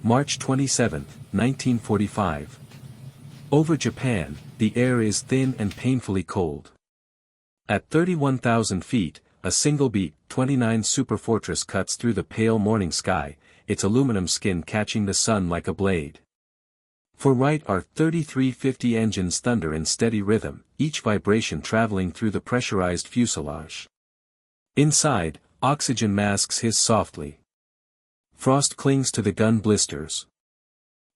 March 27, 1945. Over Japan, the air is thin and painfully cold. At 31,000 feet, a single B-29 superfortress cuts through the pale morning sky, its aluminum skin catching the sun like a blade. For right our 3350 engines thunder in steady rhythm, each vibration traveling through the pressurized fuselage. Inside, oxygen masks hiss softly. Frost clings to the gun blisters.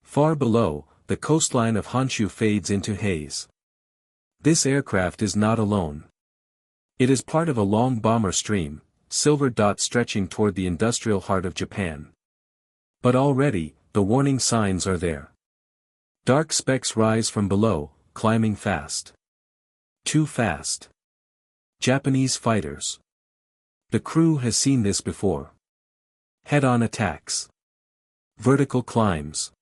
Far below, the coastline of Honshu fades into haze. This aircraft is not alone. It is part of a long bomber stream, silver dots stretching toward the industrial heart of Japan. But already, the warning signs are there. Dark specks rise from below, climbing fast. Too fast. Japanese fighters. The crew has seen this before. Head-on attacks. Vertical climbs.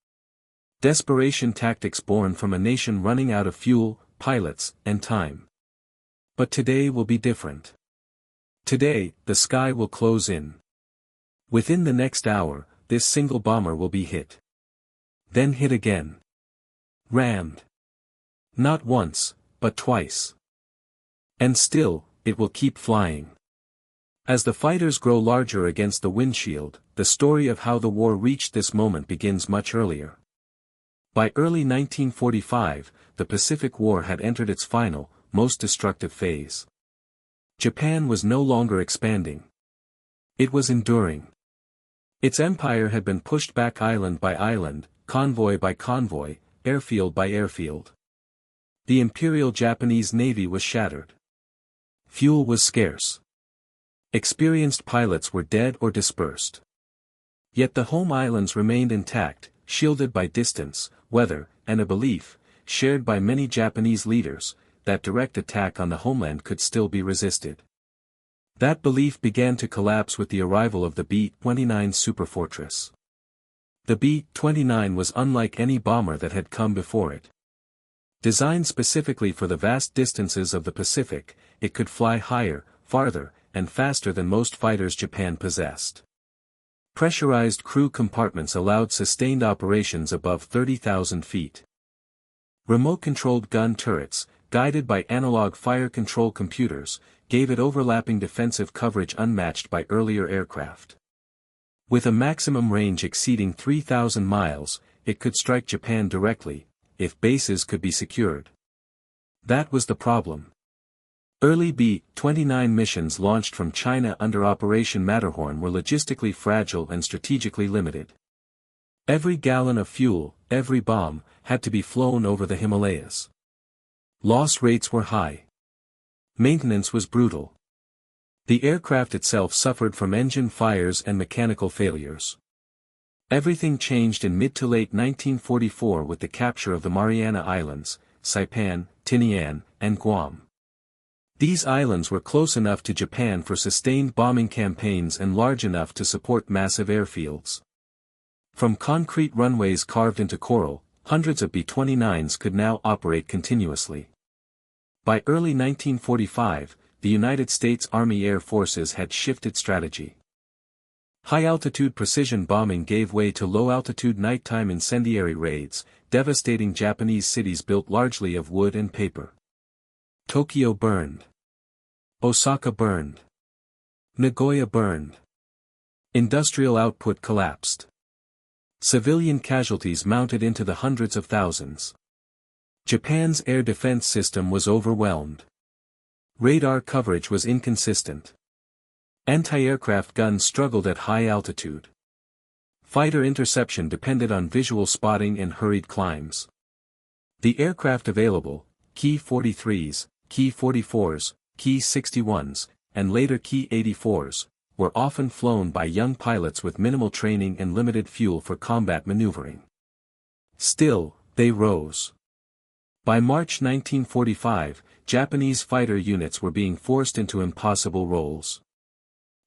Desperation tactics born from a nation running out of fuel, pilots, and time. But today will be different. Today, the sky will close in. Within the next hour, this single bomber will be hit. Then hit again. Rammed. Not once, but twice. And still, it will keep flying. As the fighters grow larger against the windshield, the story of how the war reached this moment begins much earlier. By early 1945, the Pacific War had entered its final, most destructive phase. Japan was no longer expanding. It was enduring. Its empire had been pushed back island by island, convoy by convoy, airfield by airfield. The Imperial Japanese Navy was shattered. Fuel was scarce. Experienced pilots were dead or dispersed. Yet the home islands remained intact, shielded by distance, weather, and a belief, shared by many Japanese leaders, that direct attack on the homeland could still be resisted. That belief began to collapse with the arrival of the B-29 superfortress. The B-29 was unlike any bomber that had come before it. Designed specifically for the vast distances of the Pacific, it could fly higher, farther, and faster than most fighters Japan possessed. Pressurized crew compartments allowed sustained operations above 30,000 feet. Remote-controlled gun turrets, guided by analog fire control computers, gave it overlapping defensive coverage unmatched by earlier aircraft. With a maximum range exceeding 3,000 miles, it could strike Japan directly, if bases could be secured. That was the problem. Early B-29 missions launched from China under Operation Matterhorn were logistically fragile and strategically limited. Every gallon of fuel, every bomb, had to be flown over the Himalayas. Loss rates were high. Maintenance was brutal. The aircraft itself suffered from engine fires and mechanical failures. Everything changed in mid to late 1944 with the capture of the Mariana Islands, Saipan, Tinian, and Guam. These islands were close enough to Japan for sustained bombing campaigns and large enough to support massive airfields. From concrete runways carved into coral, hundreds of B-29s could now operate continuously. By early 1945, the United States Army Air Forces had shifted strategy. High-altitude precision bombing gave way to low-altitude nighttime incendiary raids, devastating Japanese cities built largely of wood and paper. Tokyo burned. Osaka burned. Nagoya burned. Industrial output collapsed. Civilian casualties mounted into the hundreds of thousands. Japan's air defense system was overwhelmed. Radar coverage was inconsistent. Anti-aircraft guns struggled at high altitude. Fighter interception depended on visual spotting and hurried climbs. The aircraft available, Ki-43s, Ki-44s, Ki-61s, and later Ki-84s, were often flown by young pilots with minimal training and limited fuel for combat maneuvering. Still, they rose. By March 1945, Japanese fighter units were being forced into impossible roles.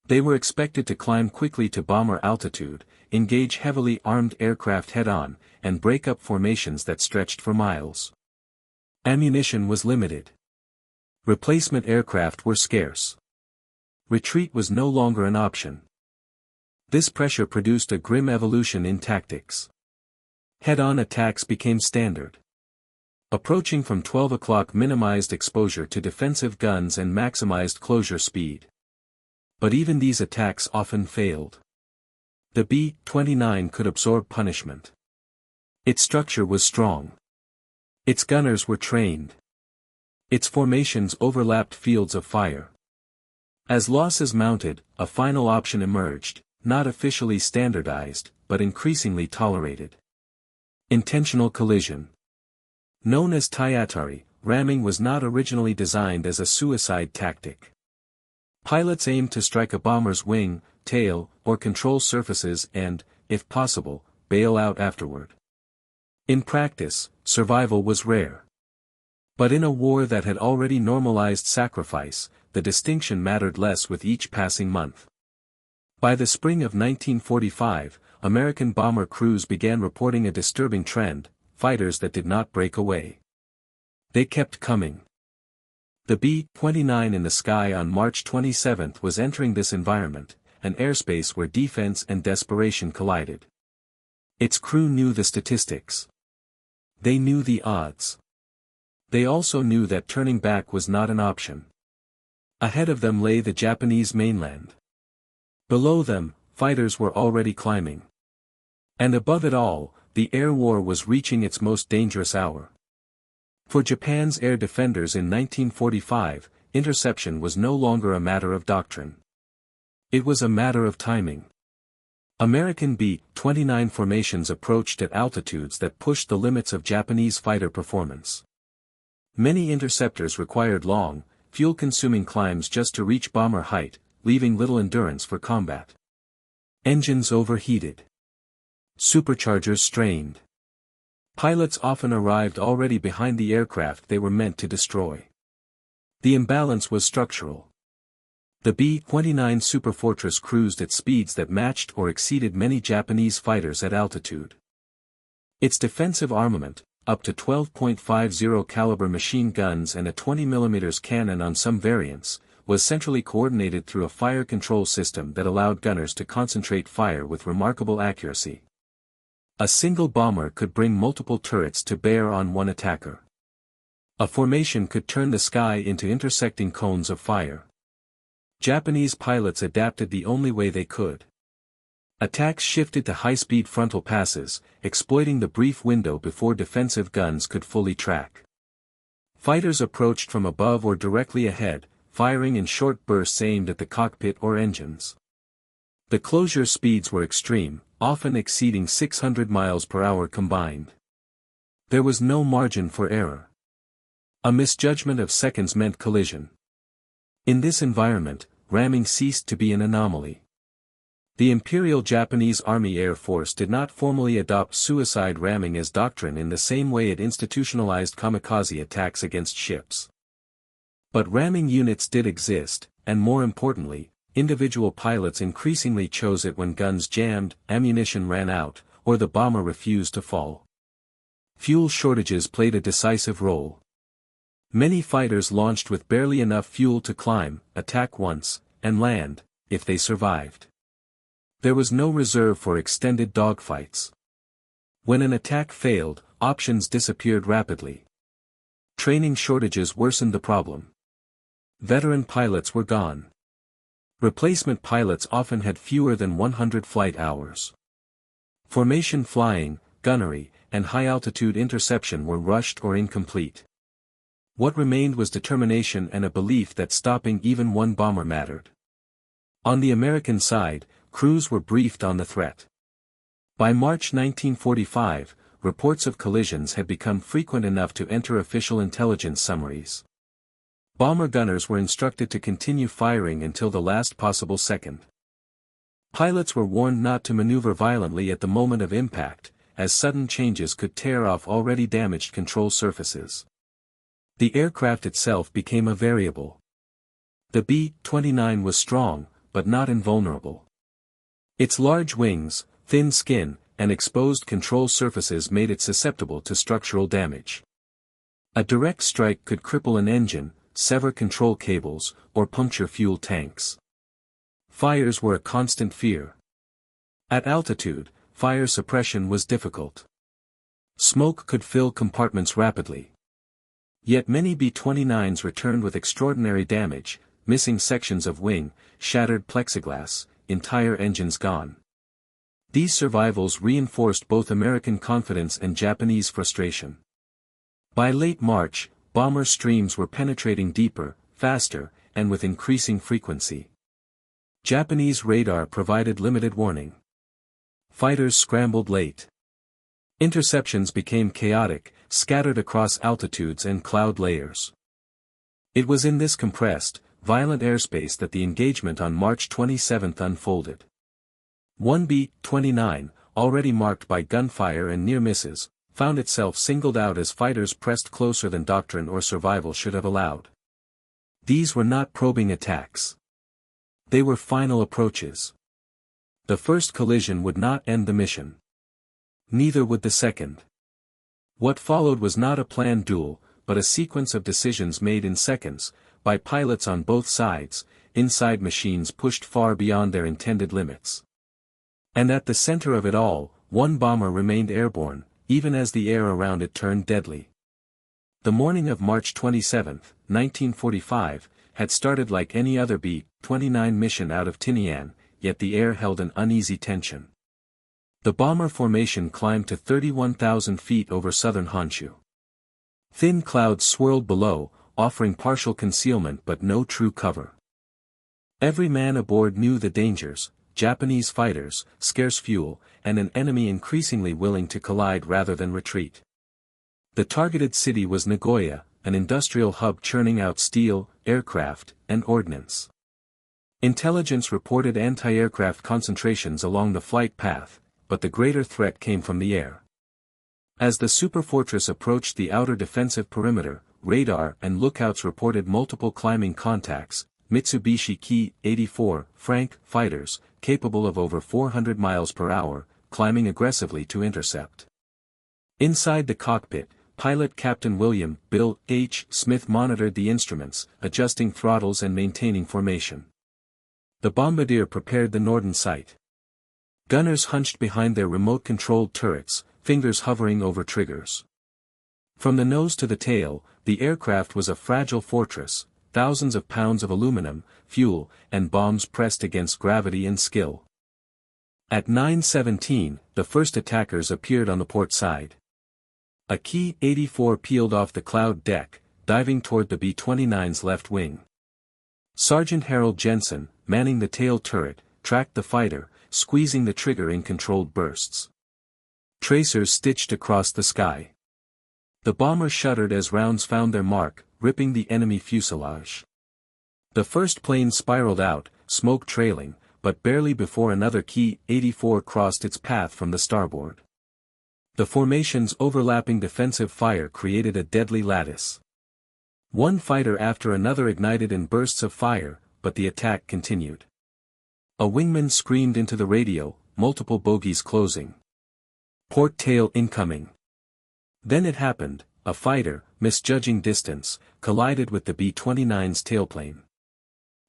They were expected to climb quickly to bomber altitude, engage heavily armed aircraft head-on, and break up formations that stretched for miles. Ammunition was limited. Replacement aircraft were scarce. Retreat was no longer an option. This pressure produced a grim evolution in tactics. Head-on attacks became standard. Approaching from 12 o'clock minimized exposure to defensive guns and maximized closure speed. But even these attacks often failed. The B-29 could absorb punishment. Its structure was strong. Its gunners were trained. Its formations overlapped fields of fire. As losses mounted, a final option emerged, not officially standardized, but increasingly tolerated. Intentional collision. Known as Tayatari, ramming was not originally designed as a suicide tactic. Pilots aimed to strike a bomber's wing, tail, or control surfaces and, if possible, bail out afterward. In practice, survival was rare. But in a war that had already normalized sacrifice, the distinction mattered less with each passing month. By the spring of 1945, American bomber crews began reporting a disturbing trend: fighters that did not break away. They kept coming. The B-29 in the sky on March 27 was entering this environment, an airspace where defense and desperation collided. Its crew knew the statistics. They knew the odds. They also knew that turning back was not an option. Ahead of them lay the Japanese mainland. Below them, fighters were already climbing. And above it all, the air war was reaching its most dangerous hour. For Japan's air defenders in 1945, interception was no longer a matter of doctrine. It was a matter of timing. American B-29 formations approached at altitudes that pushed the limits of Japanese fighter performance. Many interceptors required long, fuel-consuming climbs just to reach bomber height, leaving little endurance for combat. Engines overheated. Superchargers strained. Pilots often arrived already behind the aircraft they were meant to destroy. The imbalance was structural. The B-29 Superfortress cruised at speeds that matched or exceeded many Japanese fighters at altitude. Its defensive armament, up to 12.50 caliber machine guns and a 20 mm cannon on some variants, was centrally coordinated through a fire control system that allowed gunners to concentrate fire with remarkable accuracy. A single bomber could bring multiple turrets to bear on one attacker. A formation could turn the sky into intersecting cones of fire. Japanese pilots adapted the only way they could. Attacks shifted to high-speed frontal passes, exploiting the brief window before defensive guns could fully track. Fighters approached from above or directly ahead, firing in short bursts aimed at the cockpit or engines. The closure speeds were extreme, often exceeding 600 miles per hour combined. There was no margin for error. A misjudgment of seconds meant collision. In this environment, ramming ceased to be an anomaly. The Imperial Japanese Army Air Force did not formally adopt suicide ramming as doctrine in the same way it institutionalized kamikaze attacks against ships. But ramming units did exist, and more importantly, individual pilots increasingly chose it when guns jammed, ammunition ran out, or the bomber refused to fall. Fuel shortages played a decisive role. Many fighters launched with barely enough fuel to climb, attack once, and land, if they survived. There was no reserve for extended dogfights. When an attack failed, options disappeared rapidly. Training shortages worsened the problem. Veteran pilots were gone. Replacement pilots often had fewer than 100 flight hours. Formation flying, gunnery, and high-altitude interception were rushed or incomplete. What remained was determination and a belief that stopping even one bomber mattered. On the American side, crews were briefed on the threat. By March 1945, reports of collisions had become frequent enough to enter official intelligence summaries. Bomber gunners were instructed to continue firing until the last possible second. Pilots were warned not to maneuver violently at the moment of impact, as sudden changes could tear off already damaged control surfaces. The aircraft itself became a variable. The B-29 was strong, but not invulnerable. Its large wings, thin skin, and exposed control surfaces made it susceptible to structural damage. A direct strike could cripple an engine, sever control cables, or puncture fuel tanks. Fires were a constant fear. At altitude, fire suppression was difficult. Smoke could fill compartments rapidly. Yet many B-29s returned with extraordinary damage, missing sections of wing, shattered plexiglass, entire engines gone. These survivals reinforced both American confidence and Japanese frustration. By late March, bomber streams were penetrating deeper, faster, and with increasing frequency. Japanese radar provided limited warning. Fighters scrambled late. Interceptions became chaotic, scattered across altitudes and cloud layers. It was in this compressed, violent airspace that the engagement on March 27 unfolded. One B-29, already marked by gunfire and near misses, found itself singled out as fighters pressed closer than doctrine or survival should have allowed. These were not probing attacks. They were final approaches. The first collision would not end the mission. Neither would the second. What followed was not a planned duel, but a sequence of decisions made in seconds, by pilots on both sides, inside machines pushed far beyond their intended limits. And at the center of it all, one bomber remained airborne, even as the air around it turned deadly. The morning of March 27, 1945, had started like any other B-29 mission out of Tinian, yet the air held an uneasy tension. The bomber formation climbed to 31,000 feet over southern Honshu. Thin clouds swirled below, offering partial concealment but no true cover. Every man aboard knew the dangers: Japanese fighters, scarce fuel, and an enemy increasingly willing to collide rather than retreat. The targeted city was Nagoya, an industrial hub churning out steel, aircraft, and ordnance. Intelligence reported anti-aircraft concentrations along the flight path, but the greater threat came from the air. As the superfortress approached the outer defensive perimeter, radar and lookouts reported multiple climbing contacts, Mitsubishi Ki-84 Frank fighters, capable of over 400 miles per hour, climbing aggressively to intercept. Inside the cockpit, pilot Captain William Bill H. Smith monitored the instruments, adjusting throttles and maintaining formation. The bombardier prepared the northern sight. Gunners hunched behind their remote-controlled turrets, fingers hovering over triggers. From the nose to the tail, the aircraft was a fragile fortress, thousands of pounds of aluminum, fuel, and bombs pressed against gravity and skill. At 9:17, the first attackers appeared on the port side. A Ki-84 peeled off the cloud deck, diving toward the B-29's left wing. Sergeant Harold Jensen, manning the tail turret, tracked the fighter, squeezing the trigger in controlled bursts. Tracers stitched across the sky. The bomber shuddered as rounds found their mark, ripping the enemy fuselage. The first plane spiraled out, smoke trailing, but barely before another Ki-84 crossed its path from the starboard. The formation's overlapping defensive fire created a deadly lattice. One fighter after another ignited in bursts of fire, but the attack continued. A wingman screamed into the radio, multiple bogies closing. Port tail incoming. Then it happened, a fighter, misjudging distance, collided with the B-29's tailplane.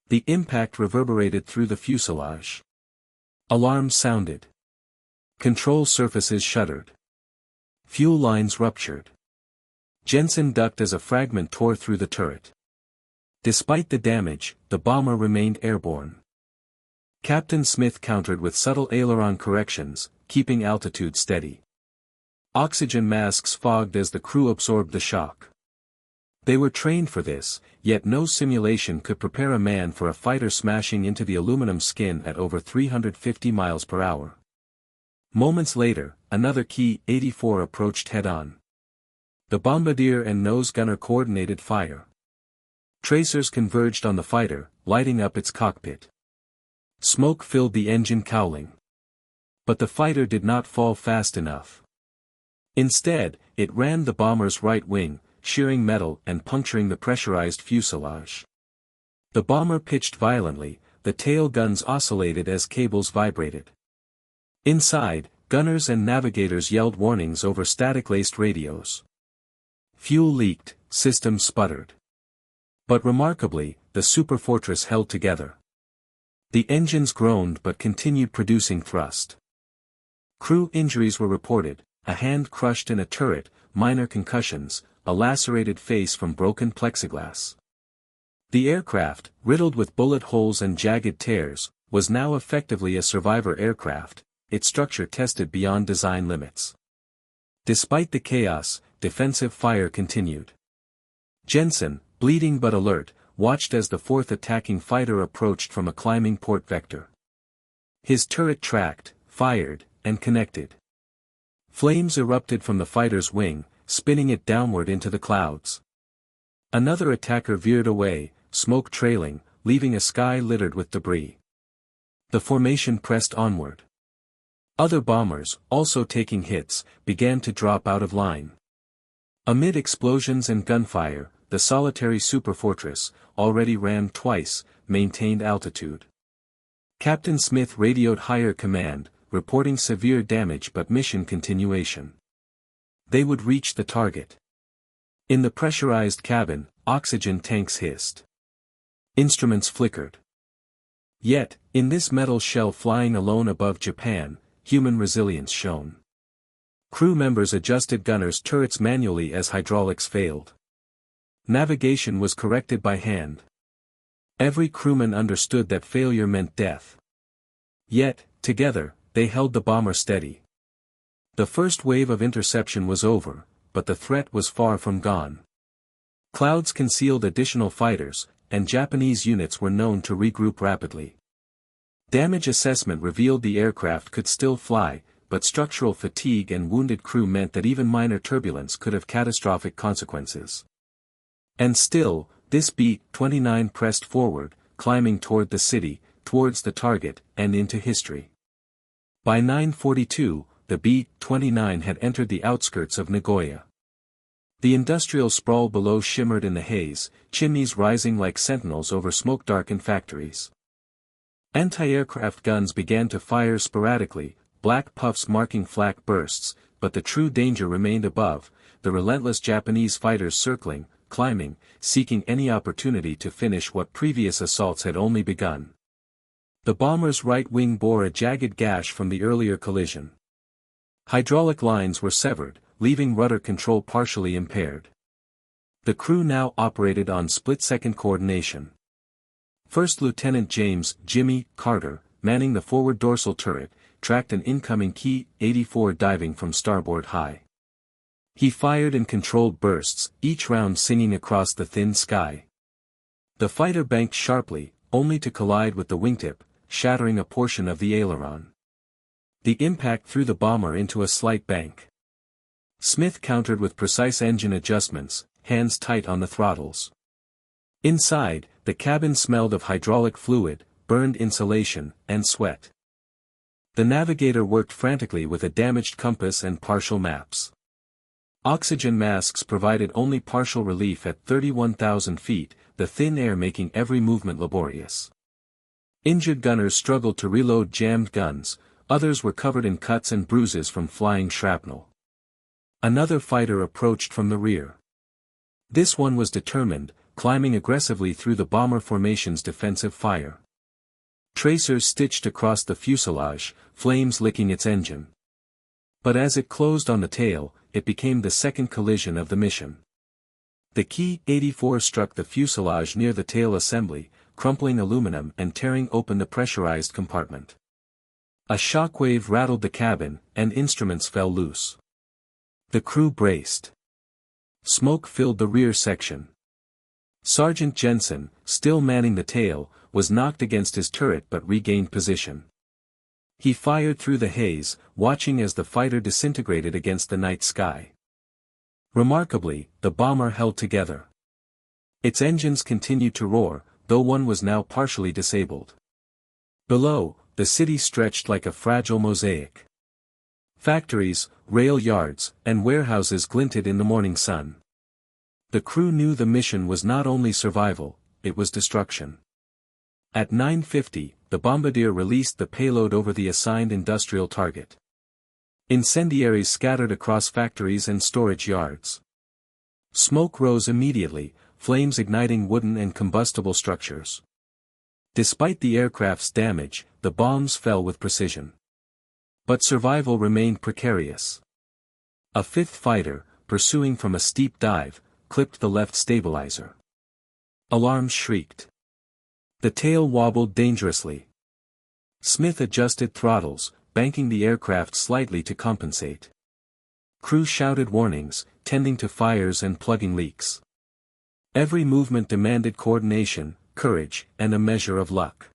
The impact reverberated through the fuselage. Alarms sounded. Control surfaces shuddered. Fuel lines ruptured. Jensen ducked as a fragment tore through the turret. Despite the damage, the bomber remained airborne. Captain Smith countered with subtle aileron corrections, keeping altitude steady. Oxygen masks fogged as the crew absorbed the shock. They were trained for this, yet no simulation could prepare a man for a fighter smashing into the aluminum skin at over 350 miles per hour. Moments later, another Ki-84 approached head-on. The bombardier and nose gunner coordinated fire. Tracers converged on the fighter, lighting up its cockpit. Smoke filled the engine cowling. But the fighter did not fall fast enough. Instead, it rammed the bomber's right wing, shearing metal and puncturing the pressurized fuselage. The bomber pitched violently, the tail guns oscillated as cables vibrated. Inside, gunners and navigators yelled warnings over static-laced radios. Fuel leaked, systems sputtered. But remarkably, the superfortress held together. The engines groaned but continued producing thrust. Crew injuries were reported: a hand crushed in a turret, minor concussions, a lacerated face from broken plexiglass. The aircraft, riddled with bullet holes and jagged tears, was now effectively a survivor aircraft, its structure tested beyond design limits. Despite the chaos, defensive fire continued. Jensen, bleeding but alert, watched as the fourth attacking fighter approached from a climbing port vector. His turret tracked, fired, and connected. Flames erupted from the fighter's wing, spinning it downward into the clouds. Another attacker veered away, smoke trailing, leaving a sky littered with debris. The formation pressed onward. Other bombers, also taking hits, began to drop out of line. Amid explosions and gunfire, the solitary superfortress, already rammed twice, maintained altitude. Captain Smith radioed higher command, reporting severe damage but mission continuation. They would reach the target. In the pressurized cabin, oxygen tanks hissed. Instruments flickered. Yet, in this metal shell flying alone above Japan, human resilience shone. Crew members adjusted gunners' turrets manually as hydraulics failed. Navigation was corrected by hand. Every crewman understood that failure meant death. Yet, together, they held the bomber steady. The first wave of interception was over, but the threat was far from gone. Clouds concealed additional fighters, and Japanese units were known to regroup rapidly. Damage assessment revealed the aircraft could still fly, but structural fatigue and wounded crew meant that even minor turbulence could have catastrophic consequences. And still, this B-29 pressed forward, climbing toward the city, towards the target, and into history. By 9:42, the B-29 had entered the outskirts of Nagoya. The industrial sprawl below shimmered in the haze, chimneys rising like sentinels over smoke-darkened factories. Anti-aircraft guns began to fire sporadically, black puffs marking flak bursts, but the true danger remained above, the relentless Japanese fighters circling, climbing, seeking any opportunity to finish what previous assaults had only begun. The bomber's right wing bore a jagged gash from the earlier collision. Hydraulic lines were severed, leaving rudder control partially impaired. The crew now operated on split-second coordination. First Lieutenant James "Jimmy" Carter, manning the forward dorsal turret, tracked an incoming Ki-84 diving from starboard high. He fired in controlled bursts, each round singing across the thin sky. The fighter banked sharply, only to collide with the wingtip, shattering a portion of the aileron. The impact threw the bomber into a slight bank. Smith countered with precise engine adjustments, hands tight on the throttles. Inside, the cabin smelled of hydraulic fluid, burned insulation, and sweat. The navigator worked frantically with a damaged compass and partial maps. Oxygen masks provided only partial relief at 31,000 feet, the thin air making every movement laborious. Injured gunners struggled to reload jammed guns, others were covered in cuts and bruises from flying shrapnel. Another fighter approached from the rear. This one was determined, climbing aggressively through the bomber formation's defensive fire. Tracers stitched across the fuselage, flames licking its engine. But as it closed on the tail, it became the second collision of the mission. The Ki-84 struck the fuselage near the tail assembly, crumpling aluminum and tearing open the pressurized compartment. A shockwave rattled the cabin, and instruments fell loose. The crew braced. Smoke filled the rear section. Sergeant Jensen, still manning the tail, was knocked against his turret but regained position. He fired through the haze, watching as the fighter disintegrated against the night sky. Remarkably, the bomber held together. Its engines continued to roar, though one was now partially disabled. Below, the city stretched like a fragile mosaic. Factories, rail yards, and warehouses glinted in the morning sun. The crew knew the mission was not only survival, it was destruction. At 9:50, the bombardier released the payload over the assigned industrial target. Incendiaries scattered across factories and storage yards. Smoke rose immediately, flames igniting wooden and combustible structures. Despite the aircraft's damage, the bombs fell with precision. But survival remained precarious. A fifth fighter, pursuing from a steep dive, clipped the left stabilizer. Alarms shrieked. The tail wobbled dangerously. Smith adjusted throttles, banking the aircraft slightly to compensate. Crew shouted warnings, tending to fires and plugging leaks. Every movement demanded coordination, courage, and a measure of luck.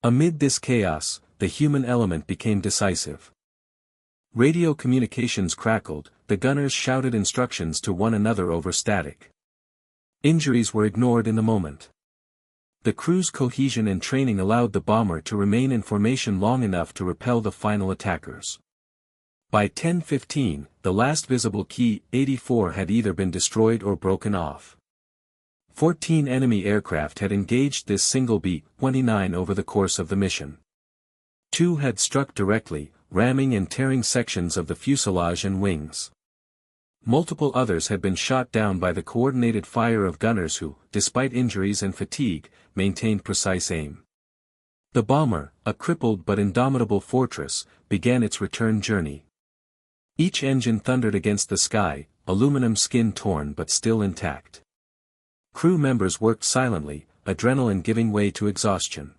Amid this chaos, the human element became decisive. Radio communications crackled, the gunners shouted instructions to one another over static. Injuries were ignored in the moment. The crew's cohesion and training allowed the bomber to remain in formation long enough to repel the final attackers. By 10:15, the last visible Key 84 had either been destroyed or broken off. 14 enemy aircraft had engaged this single B-29 over the course of the mission. 2 had struck directly, ramming and tearing sections of the fuselage and wings. Multiple others had been shot down by the coordinated fire of gunners who, despite injuries and fatigue, maintained precise aim. The bomber, a crippled but indomitable fortress, began its return journey. Each engine thundered against the sky, aluminum skin torn but still intact. Crew members worked silently, adrenaline giving way to exhaustion.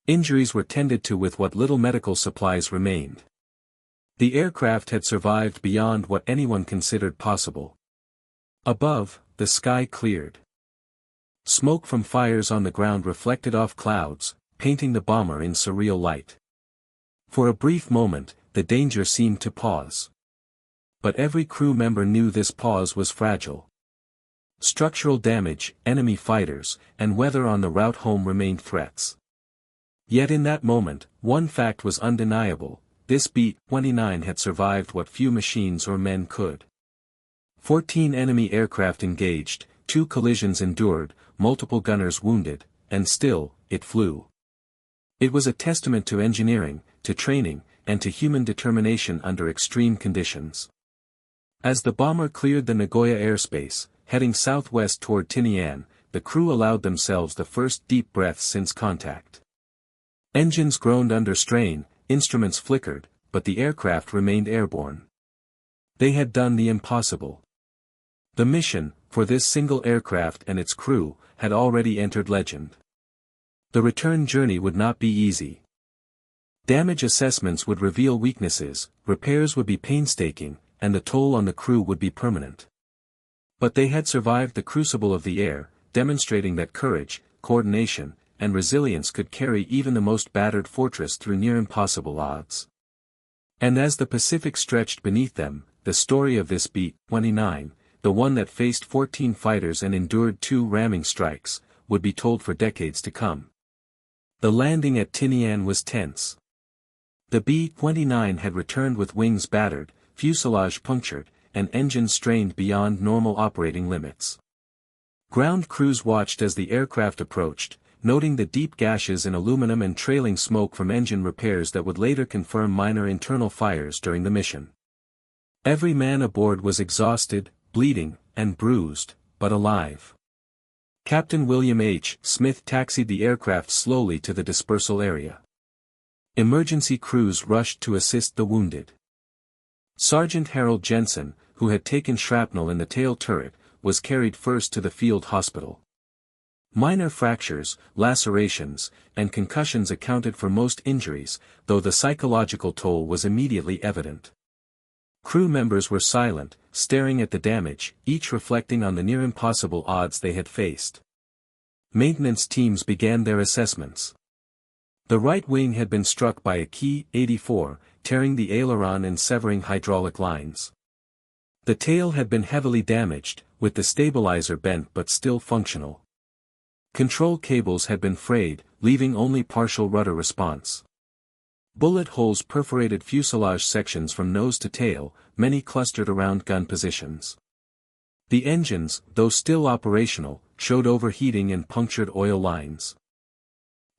Injuries were tended to with what little medical supplies remained. The aircraft had survived beyond what anyone considered possible. Above, the sky cleared. Smoke from fires on the ground reflected off clouds, painting the bomber in surreal light. For a brief moment, the danger seemed to pause. But every crew member knew this pause was fragile. Structural damage, enemy fighters, and weather on the route home remained threats. Yet in that moment, one fact was undeniable: this B-29 had survived what few machines or men could. 14 enemy aircraft engaged, 2 collisions endured, multiple gunners wounded, and still, it flew. It was a testament to engineering, to training, and to human determination under extreme conditions. As the bomber cleared the Nagoya airspace, heading southwest toward Tinian, the crew allowed themselves the first deep breaths since contact. Engines groaned under strain, instruments flickered, but the aircraft remained airborne. They had done the impossible. The mission, for this single aircraft and its crew, had already entered legend. The return journey would not be easy. Damage assessments would reveal weaknesses, repairs would be painstaking, and the toll on the crew would be permanent. But they had survived the crucible of the air, demonstrating that courage, coordination, and resilience could carry even the most battered fortress through near impossible odds. And as the Pacific stretched beneath them, the story of this B-29, the one that faced 14 fighters and endured 2 ramming strikes, would be told for decades to come. The landing at Tinian was tense. The B-29 had returned with wings battered, fuselage punctured, and engines strained beyond normal operating limits. Ground crews watched as the aircraft approached, noting the deep gashes in aluminum and trailing smoke from engine repairs that would later confirm minor internal fires during the mission. Every man aboard was exhausted, bleeding, and bruised, but alive. Captain William H. Smith taxied the aircraft slowly to the dispersal area. Emergency crews rushed to assist the wounded. Sergeant Harold Jensen, who had taken shrapnel in the tail turret, was carried first to the field hospital. Minor fractures, lacerations, and concussions accounted for most injuries, though the psychological toll was immediately evident. Crew members were silent, staring at the damage, each reflecting on the near-impossible odds they had faced. Maintenance teams began their assessments. The right wing had been struck by a Key 84, tearing the aileron and severing hydraulic lines. The tail had been heavily damaged, with the stabilizer bent but still functional. Control cables had been frayed, leaving only partial rudder response. Bullet holes perforated fuselage sections from nose to tail, many clustered around gun positions. The engines, though still operational, showed overheating and punctured oil lines.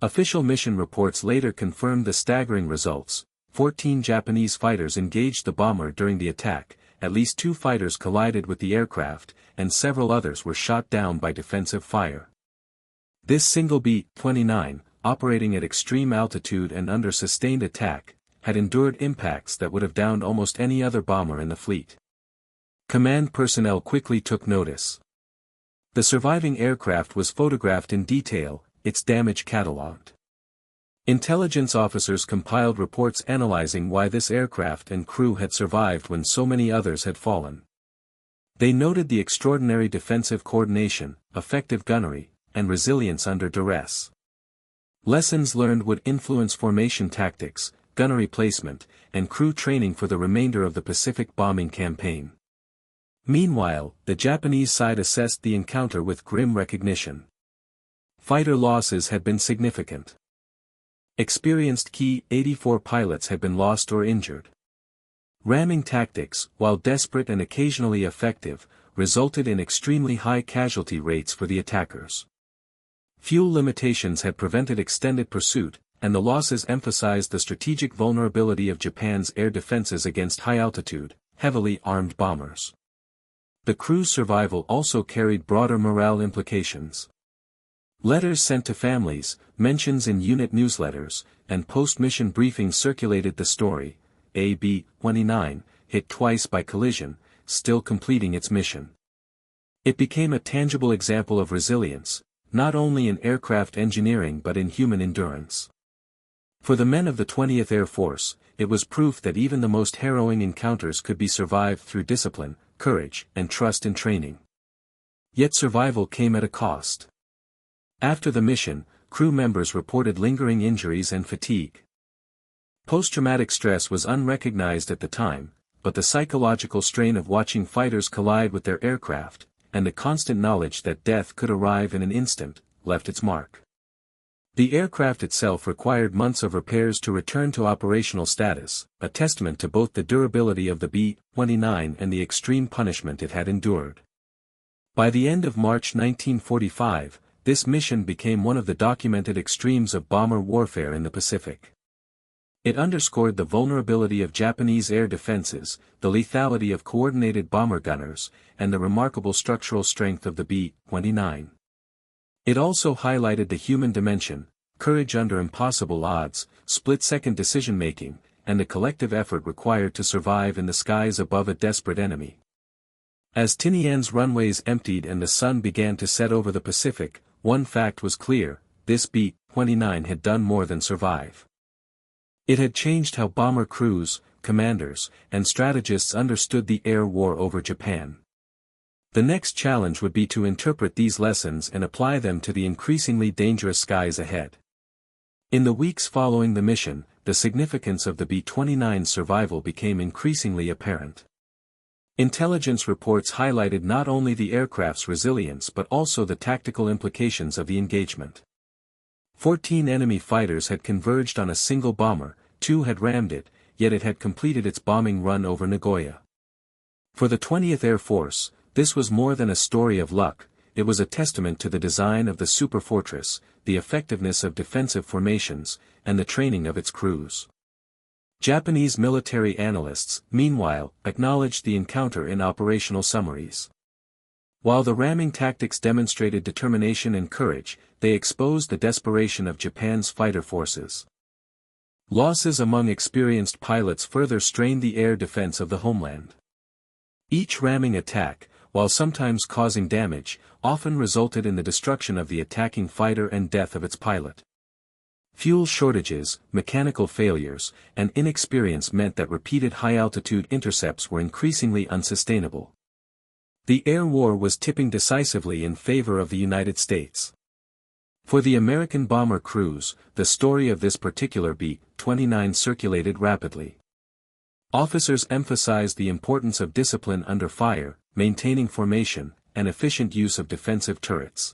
Official mission reports later confirmed the staggering results. 14 Japanese fighters engaged the bomber during the attack, at least 2 fighters collided with the aircraft, and several others were shot down by defensive fire. This single B-29, operating at extreme altitude and under sustained attack, had endured impacts that would have downed almost any other bomber in the fleet. Command personnel quickly took notice. The surviving aircraft was photographed in detail, its damage catalogued. Intelligence officers compiled reports analyzing why this aircraft and crew had survived when so many others had fallen. They noted the extraordinary defensive coordination, effective gunnery, and resilience under duress. Lessons learned would influence formation tactics, gunnery placement, and crew training for the remainder of the Pacific bombing campaign. Meanwhile, the Japanese side assessed the encounter with grim recognition. Fighter losses had been significant. Experienced Ki-84 pilots had been lost or injured. Ramming tactics, while desperate and occasionally effective, resulted in extremely high casualty rates for the attackers. Fuel limitations had prevented extended pursuit, and the losses emphasized the strategic vulnerability of Japan's air defenses against high-altitude, heavily armed bombers. The crew's survival also carried broader morale implications. Letters sent to families, mentions in unit newsletters, and post-mission briefings circulated the story. AB-29, hit twice by collision, still completing its mission. It became a tangible example of resilience, not only in aircraft engineering but in human endurance. For the men of the 20th Air Force, it was proof that even the most harrowing encounters could be survived through discipline, courage, and trust in training. Yet survival came at a cost. After the mission, crew members reported lingering injuries and fatigue. Post-traumatic stress was unrecognized at the time, but the psychological strain of watching fighters collide with their aircraft, and the constant knowledge that death could arrive in an instant, left its mark. The aircraft itself required months of repairs to return to operational status, a testament to both the durability of the B-29 and the extreme punishment it had endured. By the end of March 1945, this mission became one of the documented extremes of bomber warfare in the Pacific. It underscored the vulnerability of Japanese air defenses, the lethality of coordinated bomber gunners, and the remarkable structural strength of the B-29. It also highlighted the human dimension, courage under impossible odds, split-second decision-making, and the collective effort required to survive in the skies above a desperate enemy. As Tinian's runways emptied and the sun began to set over the Pacific, one fact was clear: this B-29 had done more than survive. It had changed how bomber crews, commanders, and strategists understood the air war over Japan. The next challenge would be to interpret these lessons and apply them to the increasingly dangerous skies ahead. In the weeks following the mission, the significance of the B-29's survival became increasingly apparent. Intelligence reports highlighted not only the aircraft's resilience but also the tactical implications of the engagement. 14 enemy fighters had converged on a single bomber, 2 had rammed it, yet it had completed its bombing run over Nagoya. For the 20th Air Force, this was more than a story of luck, it was a testament to the design of the superfortress, the effectiveness of defensive formations, and the training of its crews. Japanese military analysts, meanwhile, acknowledged the encounter in operational summaries. While the ramming tactics demonstrated determination and courage, they exposed the desperation of Japan's fighter forces. Losses among experienced pilots further strained the air defense of the homeland. Each ramming attack, while sometimes causing damage, often resulted in the destruction of the attacking fighter and death of its pilot. Fuel shortages, mechanical failures, and inexperience meant that repeated high-altitude intercepts were increasingly unsustainable. The air war was tipping decisively in favor of the United States. For the American bomber crews, the story of this particular B-29 circulated rapidly. Officers emphasized the importance of discipline under fire, maintaining formation, and efficient use of defensive turrets.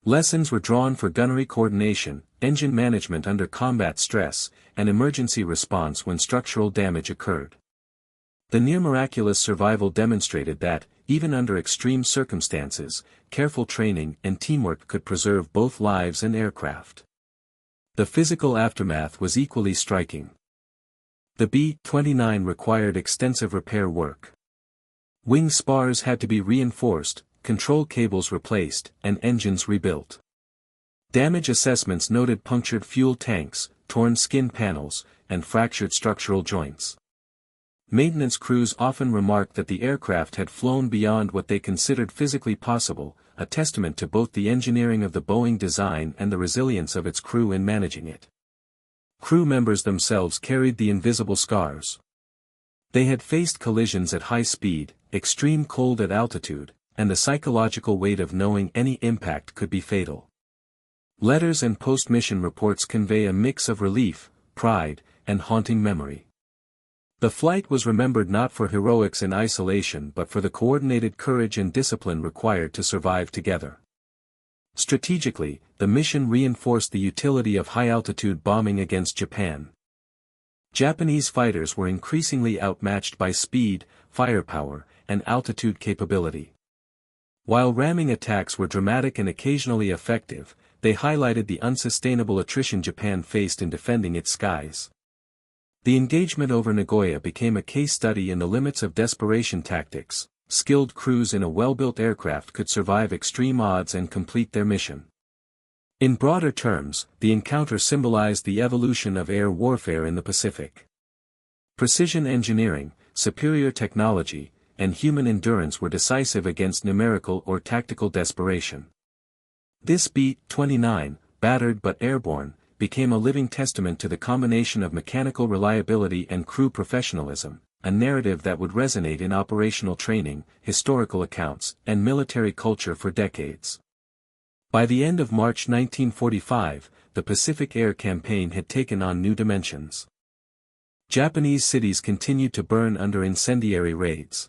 Lessons were drawn for gunnery coordination, engine management under combat stress, and emergency response when structural damage occurred. The near-miraculous survival demonstrated that, even under extreme circumstances, careful training and teamwork could preserve both lives and aircraft. The physical aftermath was equally striking. The B-29 required extensive repair work. Wing spars had to be reinforced, control cables replaced, and engines rebuilt. Damage assessments noted punctured fuel tanks, torn skin panels, and fractured structural joints. Maintenance crews often remarked that the aircraft had flown beyond what they considered physically possible, a testament to both the engineering of the Boeing design and the resilience of its crew in managing it. Crew members themselves carried the invisible scars. They had faced collisions at high speed, extreme cold at altitude, and the psychological weight of knowing any impact could be fatal. Letters and post-mission reports convey a mix of relief, pride, and haunting memory. The flight was remembered not for heroics in isolation but for the coordinated courage and discipline required to survive together. Strategically, the mission reinforced the utility of high-altitude bombing against Japan. Japanese fighters were increasingly outmatched by speed, firepower, and altitude capability. While ramming attacks were dramatic and occasionally effective, they highlighted the unsustainable attrition Japan faced in defending its skies. The engagement over Nagoya became a case study in the limits of desperation tactics. Skilled crews in a well-built aircraft could survive extreme odds and complete their mission. In broader terms, the encounter symbolized the evolution of air warfare in the Pacific. Precision engineering, superior technology, and human endurance were decisive against numerical or tactical desperation. This B-29, battered but airborne, became a living testament to the combination of mechanical reliability and crew professionalism, a narrative that would resonate in operational training, historical accounts, and military culture for decades. By the end of March 1945, the Pacific Air Campaign had taken on new dimensions. Japanese cities continued to burn under incendiary raids.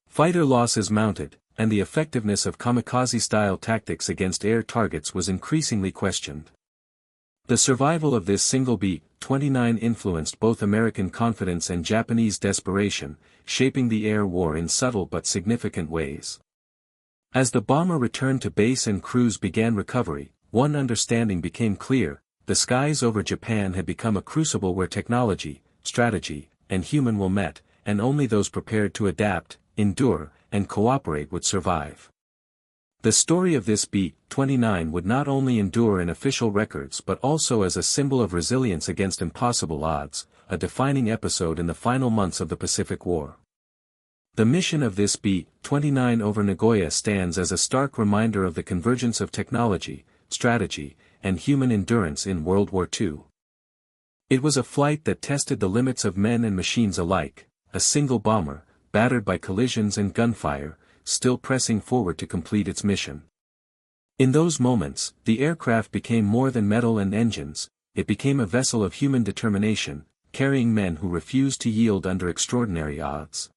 Fighter losses mounted, and the effectiveness of kamikaze-style tactics against air targets was increasingly questioned. The survival of this single B-29 influenced both American confidence and Japanese desperation, shaping the air war in subtle but significant ways. As the bomber returned to base and crews began recovery, one understanding became clear: the skies over Japan had become a crucible where technology, strategy, and human will met, and only those prepared to adapt, endure, and cooperate would survive. The story of this B-29 would not only endure in official records but also as a symbol of resilience against impossible odds, a defining episode in the final months of the Pacific War. The mission of this B-29 over Nagoya stands as a stark reminder of the convergence of technology, strategy, and human endurance in World War II. It was a flight that tested the limits of men and machines alike, a single bomber, battered by collisions and gunfire, still pressing forward to complete its mission. In those moments, the aircraft became more than metal and engines, it became a vessel of human determination, carrying men who refused to yield under extraordinary odds.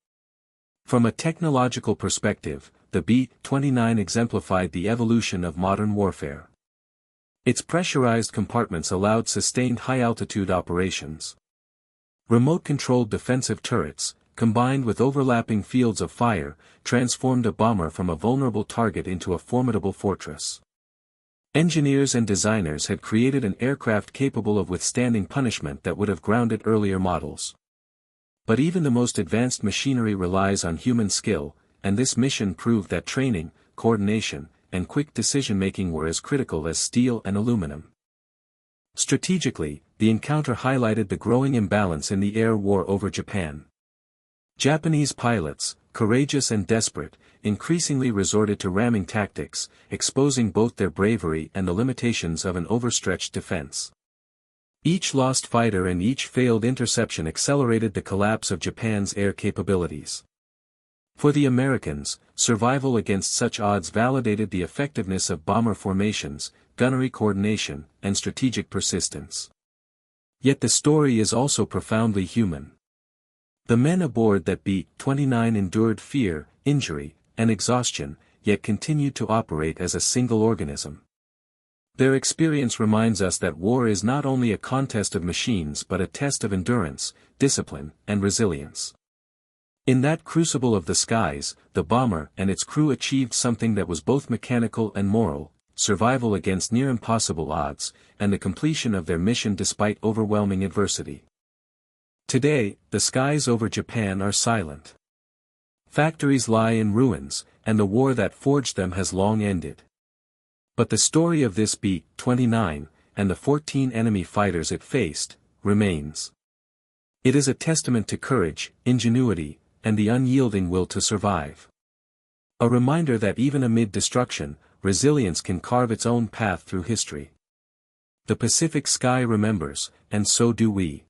From a technological perspective, the B-29 exemplified the evolution of modern warfare. Its pressurized compartments allowed sustained high-altitude operations. Remote-controlled defensive turrets, combined with overlapping fields of fire, transformed a bomber from a vulnerable target into a formidable fortress. Engineers and designers had created an aircraft capable of withstanding punishment that would have grounded earlier models. But even the most advanced machinery relies on human skill, and this mission proved that training, coordination, and quick decision-making were as critical as steel and aluminum. Strategically, the encounter highlighted the growing imbalance in the air war over Japan. Japanese pilots, courageous and desperate, increasingly resorted to ramming tactics, exposing both their bravery and the limitations of an overstretched defense. Each lost fighter and each failed interception accelerated the collapse of Japan's air capabilities. For the Americans, survival against such odds validated the effectiveness of bomber formations, gunnery coordination, and strategic persistence. Yet the story is also profoundly human. The men aboard that B-29 endured fear, injury, and exhaustion, yet continued to operate as a single organism. Their experience reminds us that war is not only a contest of machines but a test of endurance, discipline, and resilience. In that crucible of the skies, the bomber and its crew achieved something that was both mechanical and moral: survival against near-impossible odds, and the completion of their mission despite overwhelming adversity. Today, the skies over Japan are silent. Factories lie in ruins, and the war that forged them has long ended. But the story of this B-29, and the 14 enemy fighters it faced, remains. It is a testament to courage, ingenuity, and the unyielding will to survive. A reminder that even amid destruction, resilience can carve its own path through history. The Pacific sky remembers, and so do we.